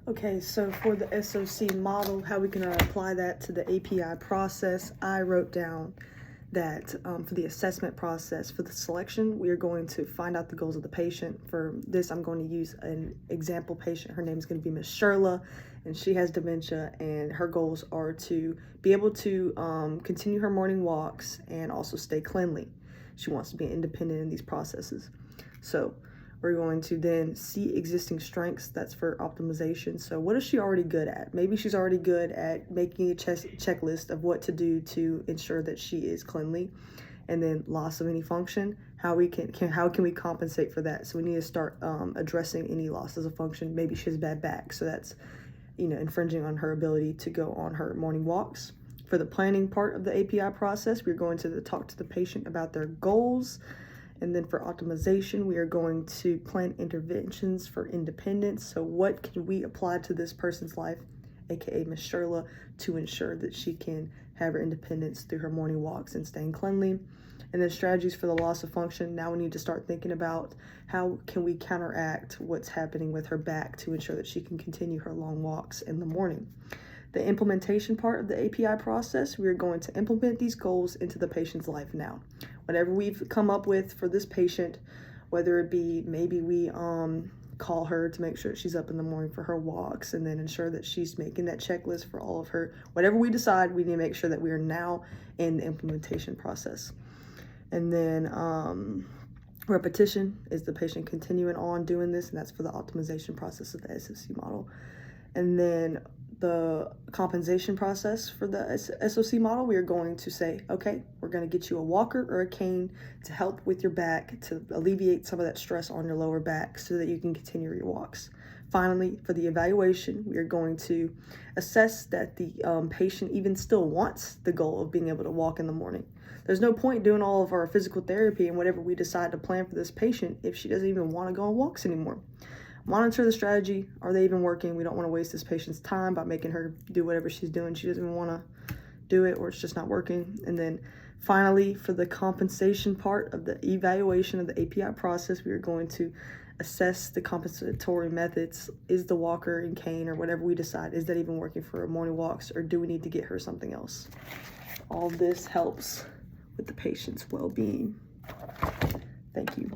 Okay, so for the SOC model, how we can apply that to the API process, I wrote down that for the assessment process, for the selection, we are going to find out the goals of the patient. For this, I'm going to use an example patient. Her name is going to be Miss Sherla, and she has dementia, and her goals are to be able to continue her morning walks and also stay cleanly. She wants to be independent in these processes. So we're going to then see existing strengths. That's for optimization. So what is she already good at? Maybe she's already good at making a checklist of what to do to ensure that she is cleanly. And then loss of any function, how can we compensate for that? So we need to start addressing any losses of function. Maybe she has bad back, so that's infringing on her ability to go on her morning walks. For the planning part of the API process, we're going to talk to the patient about their goals. And then for optimization, we are going to plan interventions for independence. So what can we apply to this person's life, aka Miss Sherla, to ensure that she can have her independence through her morning walks and staying cleanly. And then strategies for the loss of function. Now we need to start thinking about how can we counteract what's happening with her back to ensure that she can continue her long walks in the morning. The implementation part of the API process, we are going to implement these goals into the patient's life now. Whatever we've come up with for this patient, whether it be maybe we call her to make sure she's up in the morning for her walks and then ensure that she's making that checklist for all of her, whatever we decide, we need to make sure that we are now in the implementation process. And then repetition is the patient continuing on doing this, and that's for the optimization process of the SOC model. And then the compensation process for the SOC model, we are going to say, okay, we're going to get you a walker or a cane to help with your back, to alleviate some of that stress on your lower back so that you can continue your walks. Finally, for the evaluation, we are going to assess that the patient even still wants the goal of being able to walk in the morning. There's no point doing all of our physical therapy and whatever we decide to plan for this patient if she doesn't even want to go on walks anymore. Monitor the strategy. Are they even working? We don't want to waste this patient's time by making her do whatever she's doing. She doesn't even want to do it, or it's just not working. And then finally, for the compensation part of the evaluation of the API process, we are going to assess the compensatory methods. Is the walker and cane or whatever we decide, is that even working for her morning walks, or do we need to get her something else? All this helps with the patient's well-being. Thank you.